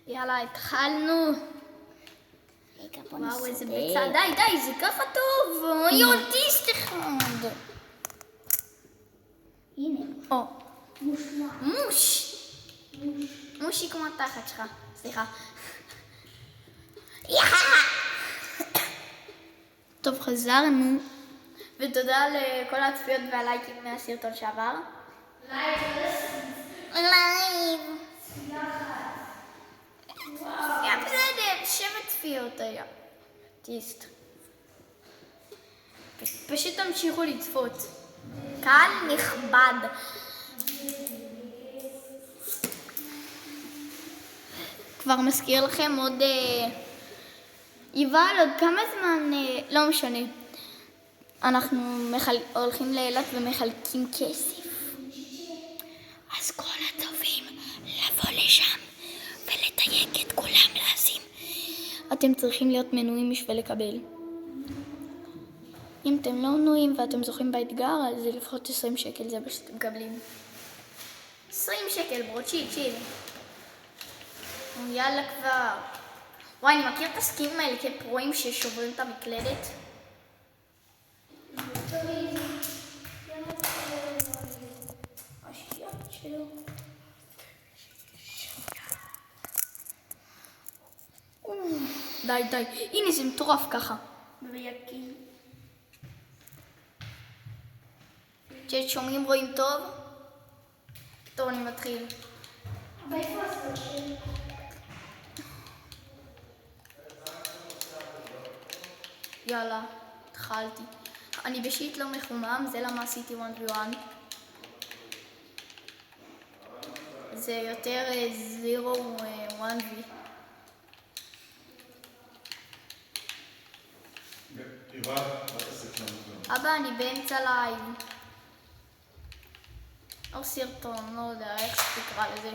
יאללה, התחלנו. רגע, בוא וואו, איזה נסדר. ביצה. די, זה ככה טוב. אוי, אוטיסט אחד. הנה. או, מושלם. מוש. מושי כמו התחת שלך. סליחה. טוב, חזרנו. ותודה לכל הצפיות והלייקים מהסרטון שעבר. לייב. היה בסדר, 7 צפיות היה. טיסט. פשוט תמשיכו לצפות. קהל נכבד. כבר מזכיר לכם עוד... יובל, עוד כמה זמן... לא משנה. אנחנו הולכים לאילת ומחלקים כסף. אז כל הטובים לבוא לשם ולתייג את כולם לשים. אתם צריכים להיות מנויים בשביל לקבל. אם אתם לא מנויים ואתם זוכים באתגר, אז זה לפחות 20 שקל, זה מה שאתם מקבלים. 20 שקל, ברו, צ'יל. יאללה כבר. וואי, אני מכיר את הסקימים האלה כפרועים ששוברים את המקלדת. די, הנה זה מטורף ככה. ביקים. צ'אט, שומעים, רואים טוב? טוב, אני מתחיל. ואיפה הסוד שלי? יאללה, התחלתי. אני בשיט לא מחומם, זה למה עשיתי 1v1. זה יותר 0-1v. יובל, מה תעשה שם? אבא, אני באמצע לייב. או סרטון, לא יודע, איך שתקרא לזה.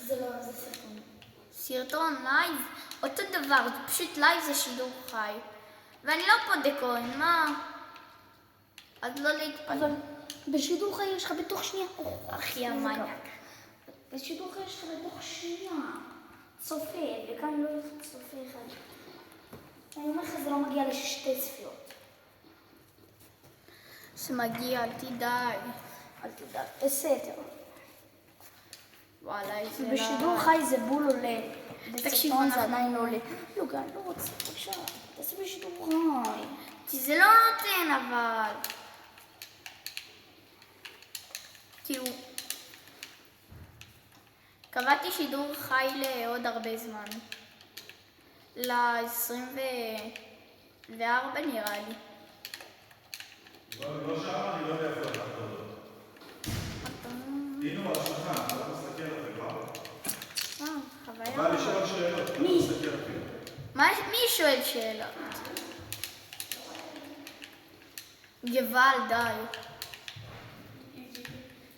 זה לא, זה סרטון. סרטון, לייב, אותו דבר, זה פשוט לייב זה שידור חי. ואני לא פודקוין, מה? אז לא להתפלל. אבל בשידור חי יש לך בתוך שנייה. אחי המניאק. בשידור חי יש לך בתוך שנייה. צופה, וכאן לא יהיה צופה אחד. אני אומר לך, זה לא מגיע לשתי צפיות. זה מגיע, אל תדאג. אל תדאג. בסדר. וואלה, איזה לא... בשידור חי זה בול עולה. תקשיב, בסרטון זה אנחנו- עדיין לא עולה. לא, גל, לא רוצה, בבקשה. תעשה בשידור חי. כי זה לא נותן, אבל... כאילו... קבעתי שידור חי לעוד הרבה זמן. ל-24 נראה לי. לא שם, אני לא יודע איפה אתה חוזר. הנה, על השולחן, אתה לא מסתכל על כבר. חוויה. בא לשאול שאלות, אתה לא מסתכל אפילו. מי שואל שאלות? גבל, די.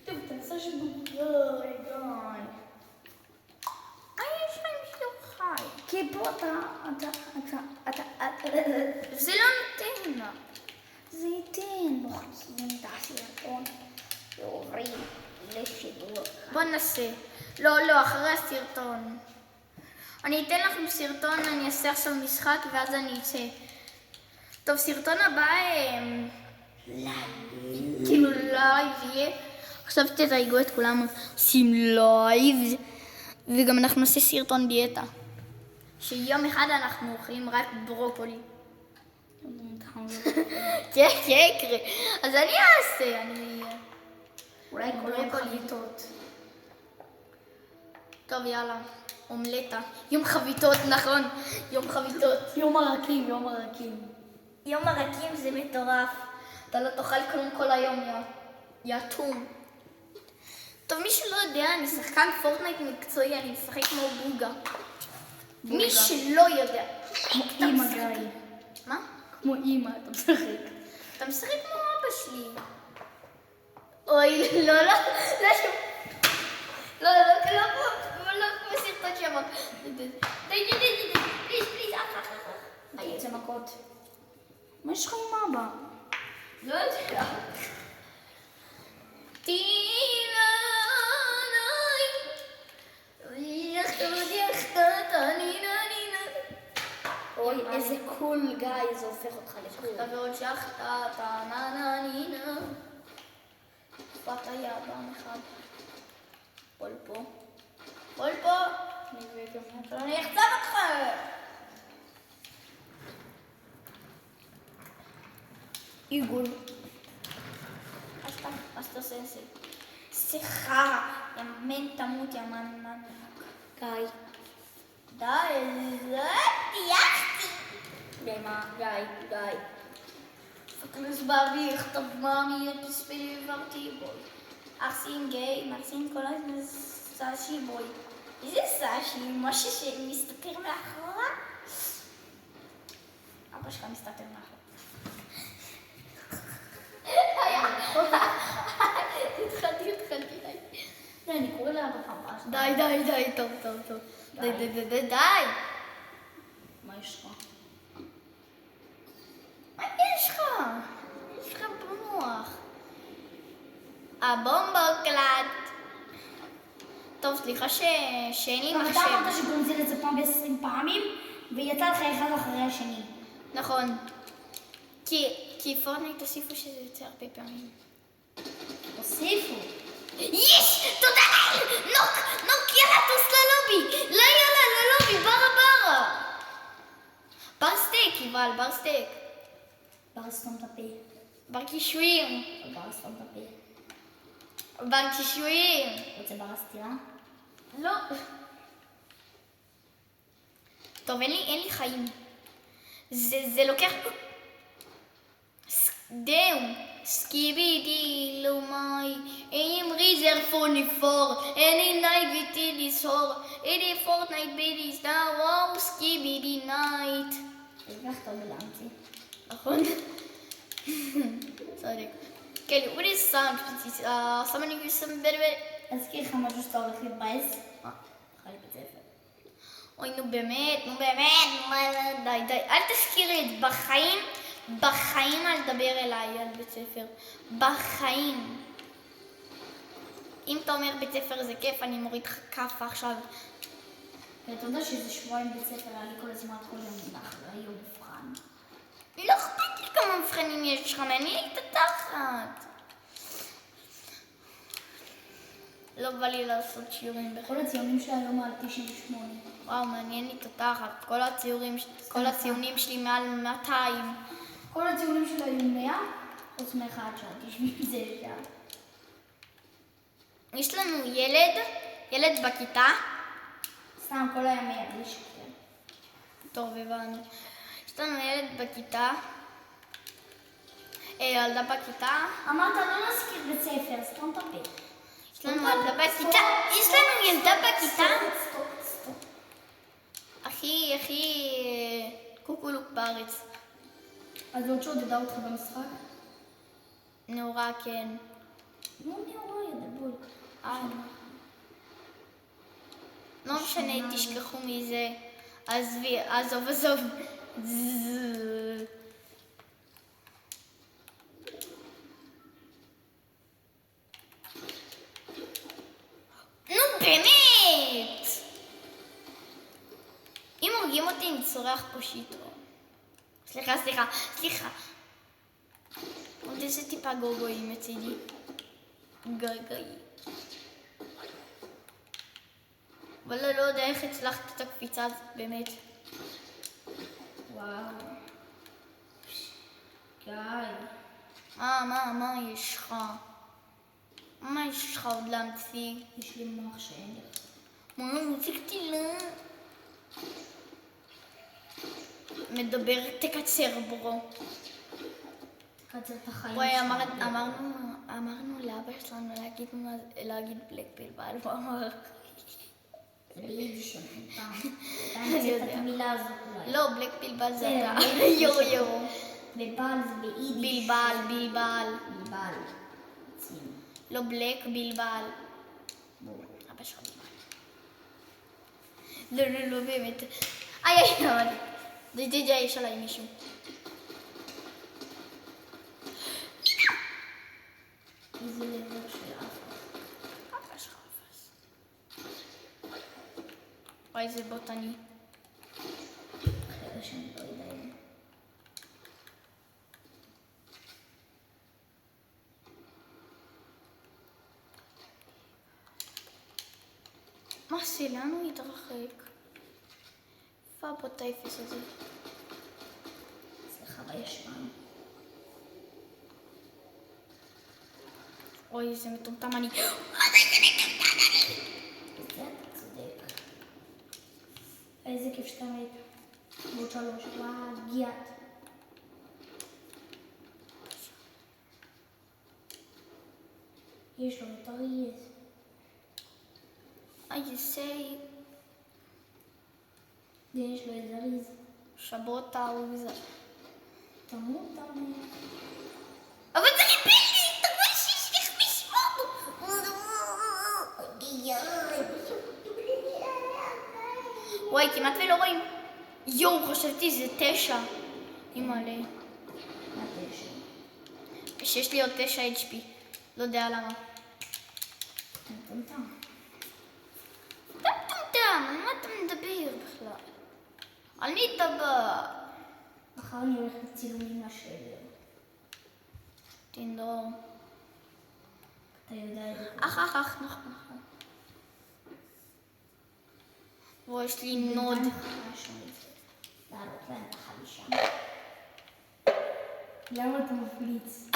טוב, תנסה שידור חי, די. יש להם שידור חי. כי פה אתה... זה לא נותן לה. זה ייתן מוחקים את הסרטון ועוברים לשידור. בוא ננסה. לא, אחרי הסרטון. אני אתן לכם סרטון, אני אעשה עכשיו משחק ואז אני אצא. טוב, סרטון הבא... כאילו לייב יהיה. עכשיו תתייגו את כולם עושים לייב. וגם אנחנו נעשה סרטון דיאטה. שיום אחד אנחנו אוכלים רק ברוקולי. כן, יקרה. אז אני אעשה, אולי כולם חביתות. טוב, יאללה. אומלטה. יום חביתות, נכון. יום חביתות. יום הרקים. יום הרקים זה מטורף. אתה לא תאכל כלום כל היום, יא תום. טוב, מי שלא יודע, אני שחקן פורטנייט מקצועי, אני משחק כמו בוגה. מי שלא יודע. כמו אימא גיא. מה? כמו אימא, אתה משחק. אתה משחק כמו אבא שלי. אוי, לא כמו סרטון שבא. די, פליז, אתה יוצא מכות. מה יש לך עם אבא? לא יודע. אוי, איזה קול, גיא, זה הופך אותך לקול. שחטה ועוד שחטה, טה-נה-נה-נינה. שפת היד, פעם אחד. פול פה. פול פה. אני אחצב אותך. עיגול. אז תעשה את זה. שיחה. ימן תמות ימן מנק. גיא. די, זה תייחתי. במה? גיא. Fakres babi, khtab mami, pispeli varti boy. Arsin gay, Marcin Colas, sashi boy. איזה סאשי, משהו שמסתתר מאחורה? אבא שלך מסתתר מאחורה. התחלתי, די, אני קורא לאבא פעם. די, טוב. די. מה יש לך? מה יש לך? יש לך במוח. הבומבוקלט. טוב, סליחה שאין לי מחשב. אתה אמרת שגונזל את זה פעם ב-20 פעמים, ויצא לך אחד אחרי השני. נכון. כי פורטנייט הוסיפו שזה יוצא הרבה פעמים. הוסיפו. יש! תודה לאל! נוק, יאללה, טוס ללובי! לא יאללה, ללובי, ברה! בר סטייק, יובל, בר סטייק. בר סתום את הפה. בר קישואים. בר סתום את הפה. בר קישואים. רוצה בר הסתירה? לא. טוב, אין לי חיים. זה לוקח... דאו. סקיבידי לומי, עם ריזר פוניפור, איני נייט וטידי סור, אידי פורטנייט בידי סטאר וואו, סקיבידי נייט. הרגחת בלעמתי. נכון? צודק. כן, what is sound? Someone who is some better... אזכיר לך משהו שאתה הולך להתבאס? חי בית ספר. אוי, נו באמת, די, אל תזכירי את בחיים אל תדבר אליי על בית ספר. בחיים. אם אתה אומר בית ספר זה כיף, אני מוריד לך כף עכשיו. ואתה יודע שזה שבועיים בית ספר, היה לי כל הזמן כל יום היום מבחן. לא אכפת לי כמה מבחנים יש לך, מעניין לי את התחת. לא בא לי לעשות שיעורים בכלל. כל הציונים שלי היום על 98. וואו, מעניין לי את התחת. כל הציונים שלי מעל 200. כל הציונים שלי היו 100, חוץ מאחד שעה, תשמעי זה שעה. יש לנו ילד בכיתה. סתם כל היום 100, בלי שקר. טוב, הבנו. יש לנו ילד בכיתה. ילדה בכיתה. אמרת לא נזכיר בית ספר, סתום את הפה. יש לנו ילדה בכיתה. יש לנו ילדה בכיתה. סטופ. הכי קוקולוק בארץ. אז עוד שעודדה אותך במשחק? נורא, כן. נו, נאורה, ידבול. לא משנה, תשכחו מזה. עזבי, עזוב. נו באמת! אם הורגים אותי, אני צורח פה שיטו. סליחה. עוד איזה טיפה גוגויים מצידי. גרגאי. אבל לא יודע איך הצלחת את הקפיצה הזאת, באמת. וואו. גיא. מה יש לך? מה יש לך עוד להמציא? יש לי מוח שאין לך. מה, רציתי לה? מדבר, תקצר ברו. תקצר את החיים וואי, שלך. אמרנו לאבא שלנו להגיד בלק בלבד, הוא אמר... זה ביידיש שם, פעם. אתה המצאת את המילה הזאת אולי. לא, בלק בלבד זה אתה. יורו. בלבל זה ביידיש. בלבל. בלבל. ציון. לא בלק, בלבל. בואו. אבא שלך בלבל. לא, באמת. איי. די, יש עליי מישהו. איזה לבר של אבא שלך אפס. וואי, זה בוטני. אחרי שאני לא מה עושה? לאן הוא יתרחק? איפה הבוט האפס הזה? אצלך בישבן. אוי, איזה מטומטם אני. בזה אתה צודק. איזה כיף שאתה מת. בעוד 3. וואו, גיאת. יש לו את אריז. איזה יש לו את אריז. שבות האוזה. תמות, תמות. אבל זה ריבל לי! אתה רואה שיש לך משמור! וואי, כמעט ולא רואים. יואו, חשבתי זה 9. אימא'לה. מה 9? שיש לי עוד 9 HP. לא יודע למה. מטומטם. אתה מטומטם, על מה אתה מדבר בכלל? על מי תדבר? מחר אני הולך לצילומים לשבר. תנדור. אתה יודע את זה. נכון. ויש לי נוד. לעלות להם את 5. למה אתה מפליץ?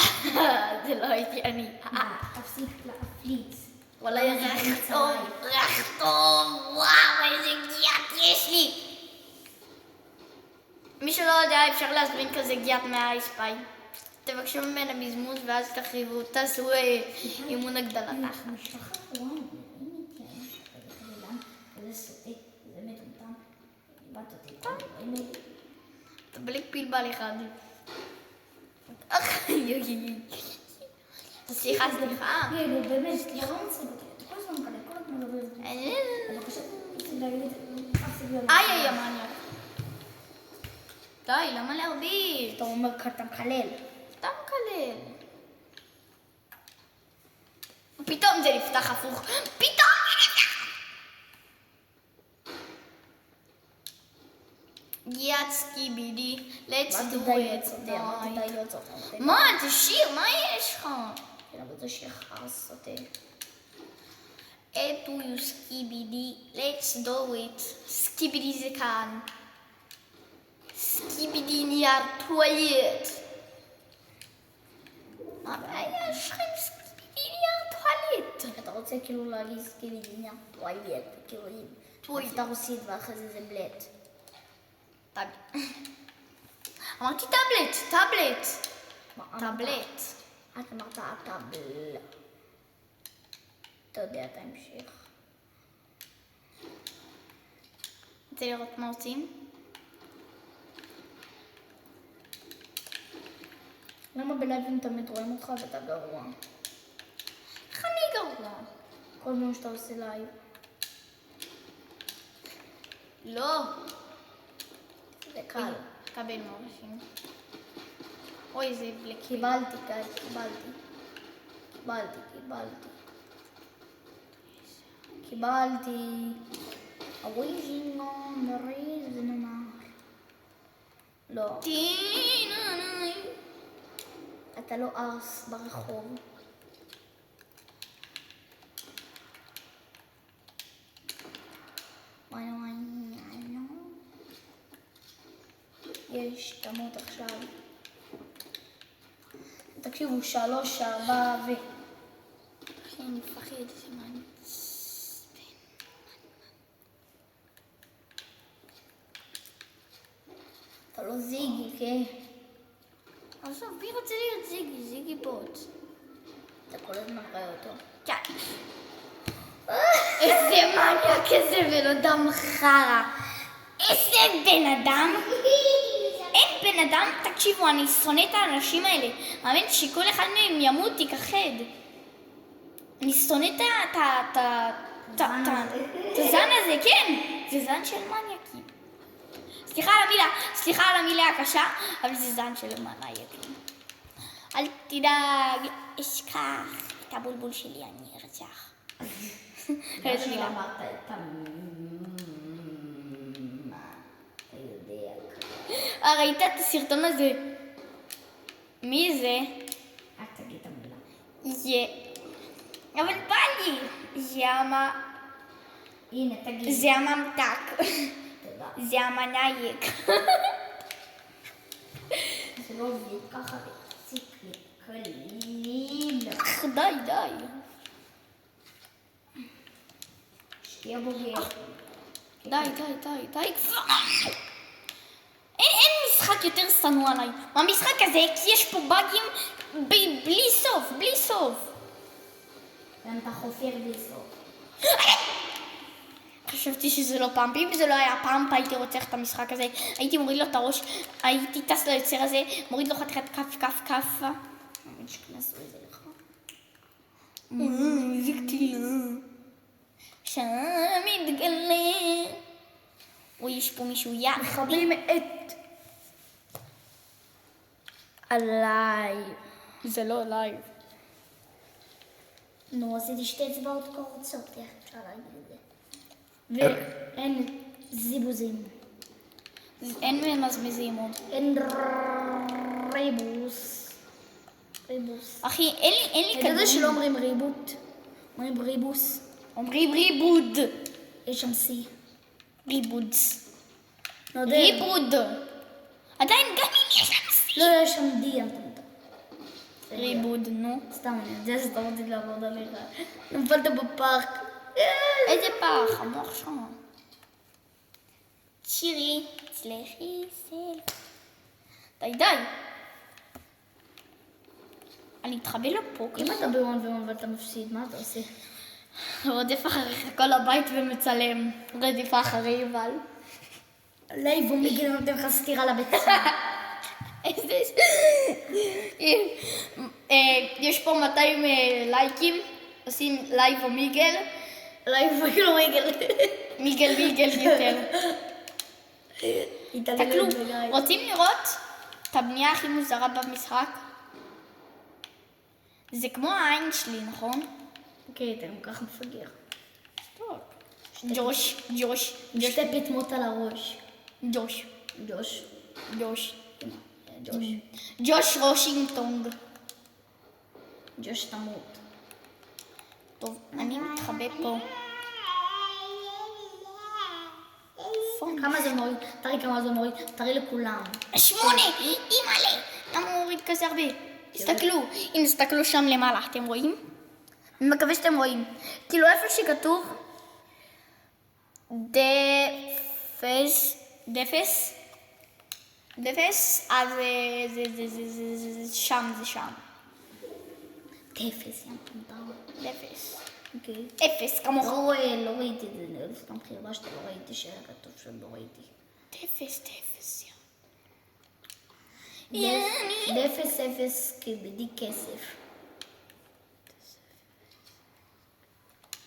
זה לא הייתי אני. תפסיק להפליץ. וואלה, ריח טוב, וואו, איזה גיאת יש לי. מי שלא יודע, אפשר להזמין כזה גיאת מהאייספיי. תבקשו ממנה מזמוז ואז תחריבו, תעשו אימון הגדלת. משפחה, וואו, אם איתי היה כזה חלילן, כזה סוטה, כזה מטומטם, איבדת אותי. תבליק פלבל אחד. סליחה. באמת, סליחה. אתה כל הזמן מקלה, כל הזמן מדבר את זה. בבקשה, תפסיק להגיד את זה. איי, המניאק. די, למה להרביץ? אתה אומר אתה מקלל. אתה מקלל. פתאום זה נפתח הפוך. פתאום זה נפתח. גיאת סקיבידי, let's do it. מה, זה שיר, מה יש לך? אבל זה שיר חרס סוטה. אתו יו סקיבידי, let's do it. סקיבידי זה כאן. סקיבידי נייר טואלט. מה הבעיה? יש לכם סקיבידי נייר טואלט. אתה רוצה כאילו להגיד סקיבידי נייר טואלט, כאילו אם אתה רוסית ואחרי זה בלט. טאבלט. אמרתי טאבלט. טאבלט. את אמרת הטאבל. אתה יודע את ההמשך. רוצה לראות מה עושים? למה בלייבים תמיד רואים אותך ואתה גרוע? איך אני גרוע? כל פעם שאתה עושה לייב. לא. זה קל. קבל מורשים. אוי, זה בלק. קיבלתי, גיא, קיבלתי. הוויז'ינג on the reason. לא. טיננאי. אתה לא ארס ברחוב. יש, תמות עכשיו. תקשיבו, 3, 4 ו... אחי, אני מפחד שמן. אתה לא זיגי, כן? עכשיו, מי רוצה להיות זיגי בוט? אתה כל הזמן רואה אותו. כן. איזה מניאק, איזה בן אדם חרא. איזה בן אדם. אין בן אדם, תקשיבו, אני שונא את האנשים האלה. מאמין שכל אחד מהם ימות, תיכחד. אני שונא את הזן הזה, כן. זה זן של מניאקים. סליחה על המילה הקשה, אבל זה זן של מניאקים. אל תדאג, אשכח את הבולבול שלי, אני ארצח. איזה מילה. אמרת את אתה יודע. ראית את הסרטון הזה? מי זה? אל תגיד את המילה. אבל בא לי. ימה. הנה, תגיד. זה הממתק. תודה. זה המנייק. זה לא עובד ככה, תפסיק לקליל. די. שתהיה בוגר. די. אין משחק יותר שנוא עליי. מהמשחק הזה, כי יש פה באגים בלי סוף. ואתה חופר בלי סוף. חשבתי שזה לא פעם. אם זה לא היה פעם, הייתי רוצח את המשחק הזה. הייתי מוריד לו את הראש, הייתי טס ליוצר הזה, מוריד לו חתיכת כף. שכנסו את זה לך. איזה קטילה. שם מתגלה. אוי, יש פה מישהו מחברים את... עליי. זה לא לייב. נו, עשיתי שתי אצבעות קורצות, איך אפשר להגיד את זה? ואין זיבוזים. אין מזמזים עוד. אין ריבוס. אחי, אין לי אתה כדור. יודע שלא אומרים ריבוט? אומרים ריבוס. אומרים ריבוד. יש שם C. ריבודס. לא יודע. ריבוד. עדיין גם אם יש שם סי. לא, יש שם D. ריבוד, נו. סתם, אני יודע שאתה רוצה לעבוד עליך. נפלת בפארק. איזה פח, המוח שם. שירי, צלחי סלף. די. אני אתחבא לפה. אם אתה ב1v1 ואתה מפסיד, מה אתה עושה? רודף אחריך כל הבית ומצלם. רדיפה אחרי יובל. לייב ומיגל נותן לך סטירה לביצה. איזה... יש פה 200 לייקים. עושים לייב או מיגל. לייב ומיגל או מיגל. מיגל יותר. תסתכלו, תסתכלו. רוצים לראות את הבנייה הכי מוזרה במשחק? זה כמו העין שלי, נכון? אוקיי, אתה גם ככה מפגר. ג'וש. שתי פטמות על הראש. ג'וש. ג'וש. ג'וש רושינגטונג. ג'וש תמות. טוב, אני מתחבא פה. כמה זה מוריד? תראי כמה זה מוריד. תראי לכולם. 8! אימא'לה! למה הוא מוריד כזה הרבה? תסתכלו, הנה תסתכלו שם למעלה, אתם רואים? אני מקווה שאתם רואים. כאילו איפה שכתוב דפס, אז זה שם. תפס, ים פנטר. דפס. אוקיי. אפס, כמוך. לא ראיתי את זה, לא סתם חירבה שאתה לא ראיתי שהיה כתוב שלא ראיתי. דפס. דפס אפס כבדי כסף.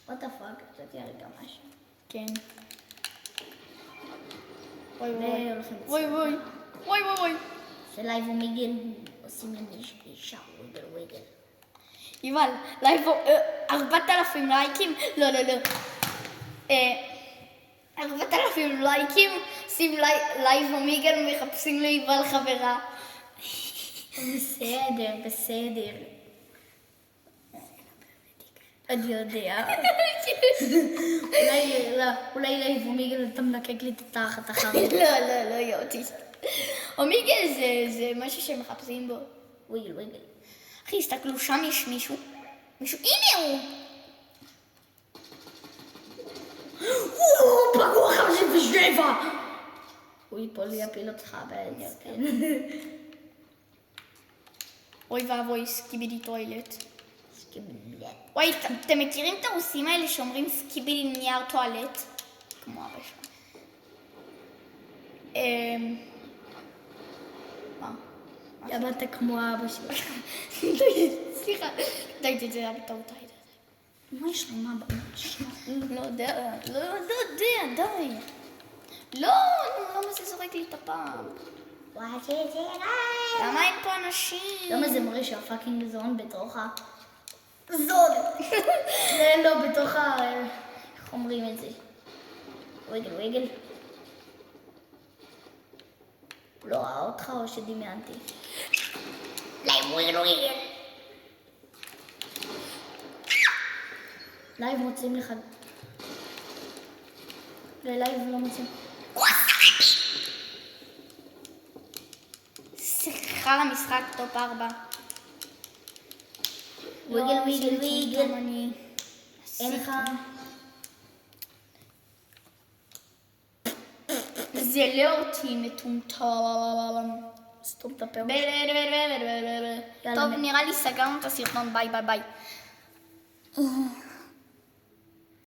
What the fuck? קצת רגע משהו. כן. והולכים וואי. שלייב ומיגל עושים אישה וויגל. יובל, לייב 4,000 לייקים? לא. 4,000 לייקים, שים לייב ומיגל מחפשים ליובל חברה. בסדר. אני יודע. אולי לייב ומיגל אתה מנקק לי את התחת אחרי. לא, יוטי. ומיגל זה משהו שמחפשים בו. וויגל. אחי, הסתכלו, שם יש מישהו, הנה הוא! פגוע 57! הוא ייפול ויפיל אותך בעצם. אוי ואבוי, סקיבידי טואלט. וואי, אתם מכירים את הרוסים האלה שאומרים סקיבידי נייר טואלט? כמו אבא שלך. מה? אמרת כמו אבא שלך. סליחה. די, זה היה בטעות הייתה. מה יש למה במשך? לא יודע, די. לא, למה זה זורק לי את הפעם? למה אין פה אנשים? למה זה מראה שהפאקינג זון בתוך זון. זה לא בתוך איך אומרים את זה? וויגל. לא ראה אותך או שדמיינתי? וויגל. לייב מוצאים לך... ללייב לא מוצאים. שיחה למשחק טופ 4. ויגל ויגל ויגל. אין לך... זה לא אותי מטומטם. סתום את הפה. טוב, נראה לי סגרנו את הסרטון, ביי ביי ביי.